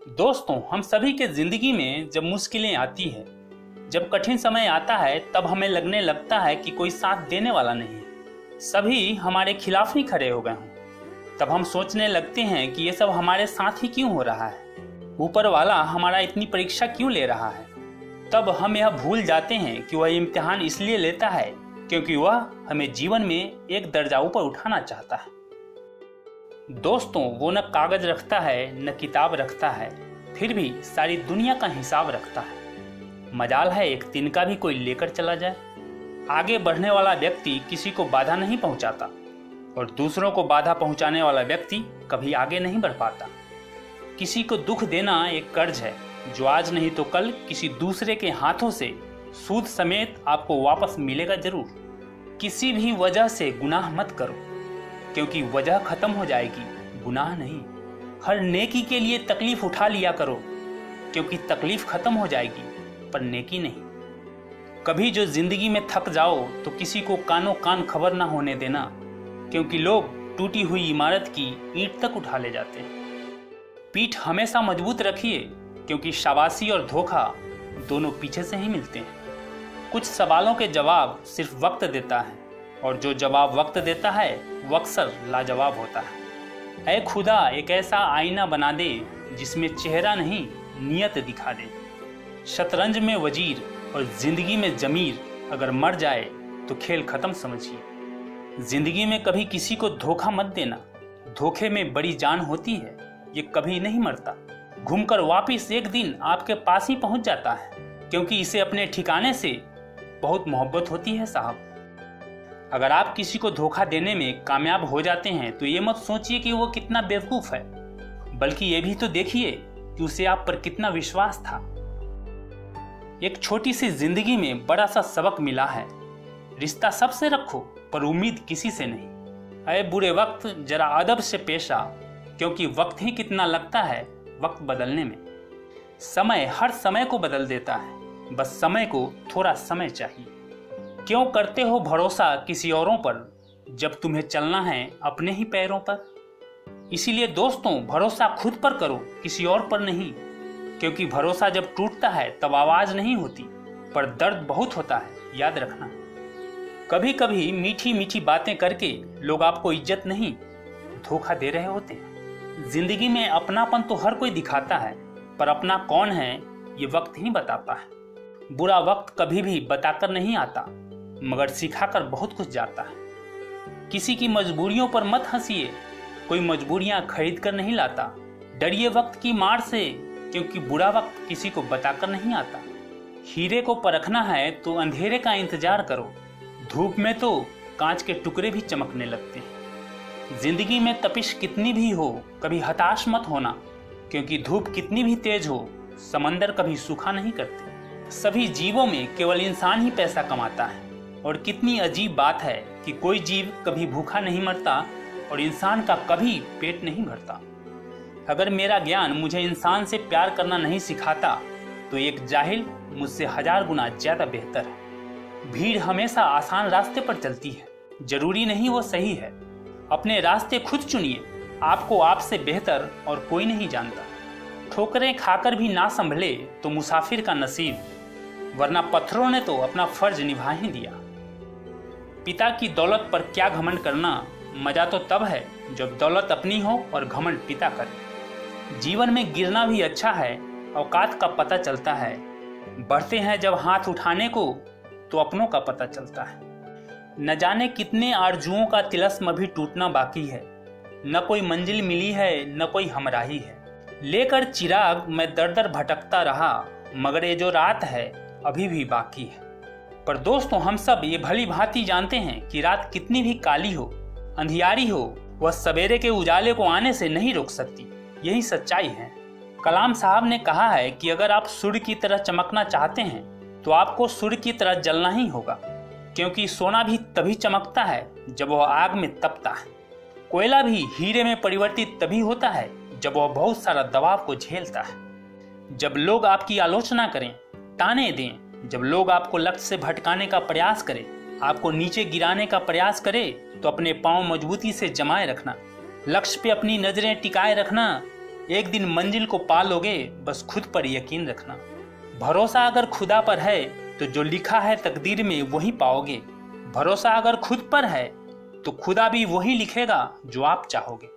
दोस्तों, हम सभी के जिंदगी में जब मुश्किलें आती है, जब कठिन समय आता है, तब हमें लगने लगता है कि कोई साथ देने वाला नहीं है, सभी हमारे खिलाफ ही खड़े हो गए हों। तब हम सोचने लगते हैं कि ये सब हमारे साथ ही क्यों हो रहा है, ऊपर वाला हमारा इतनी परीक्षा क्यों ले रहा है। तब हम यह भूल जाते हैं कि वह इम्तिहान इसलिए लेता है क्योंकि वह हमें जीवन में एक दर्जा ऊपर उठाना चाहता है। दोस्तों, वो न कागज रखता है न किताब रखता है, फिर भी सारी दुनिया का हिसाब रखता है। मजाल है एक तिनका भी कोई लेकर चला जाए। आगे बढ़ने वाला व्यक्ति किसी को बाधा नहीं पहुंचाता और दूसरों को बाधा पहुंचाने वाला व्यक्ति कभी आगे नहीं बढ़ पाता। किसी को दुख देना एक कर्ज है जो आज नहीं तो कल किसी दूसरे के हाथों से सूद समेत आपको वापस मिलेगा जरूर। किसी भी वजह से गुनाह मत करो, क्योंकि वजह खत्म हो जाएगी, गुनाह नहीं। हर नेकी के लिए तकलीफ उठा लिया करो, क्योंकि तकलीफ खत्म हो जाएगी, पर नेकी नहीं। कभी जो जिंदगी में थक जाओ तो किसी को कानों कान खबर ना होने देना, क्योंकि लोग टूटी हुई इमारत की ईंट तक उठा ले जाते हैं। पीठ हमेशा मजबूत रखिए, क्योंकि शाबाशी और धोखा दोनों पीछे से ही मिलते हैं। कुछ सवालों के जवाब सिर्फ वक्त देता है, और जो जवाब वक्त देता है वो अक्सर लाजवाब होता है। ऐ खुदा एक ऐसा आईना बना दे जिसमें चेहरा नहीं नियत दिखा दे। शतरंज में वजीर और जिंदगी में जमीर अगर मर जाए तो खेल खत्म समझिए। जिंदगी में कभी किसी को धोखा मत देना, धोखे में बड़ी जान होती है, ये कभी नहीं मरता। घूमकर वापिस एक दिन आपके पास ही पहुंच जाता है, क्योंकि इसे अपने ठिकाने से बहुत मोहब्बत होती है साहब। अगर आप किसी को धोखा देने में कामयाब हो जाते हैं तो ये मत सोचिए कि वो कितना बेवकूफ है, बल्कि ये भी तो देखिए कि उसे आप पर कितना विश्वास था। एक छोटी सी जिंदगी में बड़ा सा सबक मिला है, रिश्ता सबसे रखो पर उम्मीद किसी से नहीं। अरे बुरे वक्त जरा अदब से पेश आ, क्योंकि वक्त ही कितना लगता है वक्त बदलने में। समय हर समय को बदल देता है, बस समय को थोड़ा समय चाहिए। क्यों करते हो भरोसा किसी औरों पर जब तुम्हें चलना है अपने ही पैरों पर। इसीलिए दोस्तों, भरोसा खुद पर करो, किसी और पर नहीं, क्योंकि भरोसा जब टूटता है तब आवाज नहीं होती, पर दर्द बहुत होता है, याद रखना। कभी कभी मीठी मीठी बातें करके लोग आपको इज्जत नहीं, धोखा दे रहे होते हैं। जिंदगी में अपनापन तो हर कोई दिखाता है, पर अपना कौन है ये वक्त ही बताता है। बुरा वक्त कभी भी बताकर नहीं आता, मगर सिखाकर बहुत कुछ जाता है। किसी की मजबूरियों पर मत हंसिए, कोई मजबूरियां खरीद कर नहीं लाता। डरिए वक्त की मार से, क्योंकि बुरा वक्त किसी को बताकर नहीं आता। हीरे को परखना है तो अंधेरे का इंतजार करो, धूप में तो कांच के टुकड़े भी चमकने लगते हैं। जिंदगी में तपिश कितनी भी हो, कभी हताश मत होना, क्योंकि धूप कितनी भी तेज हो, समंदर कभी सूखा नहीं करते। सभी जीवों में केवल इंसान ही पैसा कमाता है, और कितनी अजीब बात है कि कोई जीव कभी भूखा नहीं मरता और इंसान का कभी पेट नहीं भरता। अगर मेरा ज्ञान मुझे इंसान से प्यार करना नहीं सिखाता तो एक जाहिल मुझसे 1000 गुना ज्यादा बेहतर है। भीड़ हमेशा आसान रास्ते पर चलती है, जरूरी नहीं वो सही है। अपने रास्ते खुद चुनिए, आपको आपसे बेहतर और कोई नहीं जानता। ठोकरें खाकर भी ना संभले तो मुसाफिर का नसीब, वरना पत्थरों ने तो अपना फर्ज निभा ही दिया। पिता की दौलत पर क्या घमंड करना, मजा तो तब है जब दौलत अपनी हो और घमंड पिता करे। जीवन में गिरना भी अच्छा है, औकात का पता चलता है। बढ़ते हैं जब हाथ उठाने को तो अपनों का पता चलता है। न जाने कितने आरजुओं का तिलस्म अभी टूटना बाकी है, न कोई मंजिल मिली है न कोई हमराही है। लेकर चिराग मैं दर दर भटकता रहा, मगर ये जो रात है अभी भी बाकी है। पर दोस्तों, हम सब ये भली भांति जानते हैं कि रात कितनी भी काली हो, अंधियारी हो, वह सवेरे के उजाले को आने से नहीं रोक सकती। यही सच्चाई है। कलाम साहब ने कहा है कि अगर आप सूर्य की तरह चमकना चाहते हैं तो आपको सूर्य की तरह जलना ही होगा, क्योंकि सोना भी तभी चमकता है जब वह आग में तपता है। कोयला भी हीरे में परिवर्तित तभी होता है जब वह बहुत सारा दबाव को झेलता है। जब लोग आपकी आलोचना करें, ताने दें, जब लोग आपको लक्ष्य से भटकाने का प्रयास करें, आपको नीचे गिराने का प्रयास करें, तो अपने पांव मजबूती से जमाए रखना, लक्ष्य पे अपनी नजरें टिकाए रखना, एक दिन मंजिल को पा लोगे, बस खुद पर यकीन रखना। भरोसा अगर खुदा पर है तो जो लिखा है तकदीर में वही पाओगे। भरोसा अगर खुद पर है तो खुदा भी वही लिखेगा जो आप चाहोगे।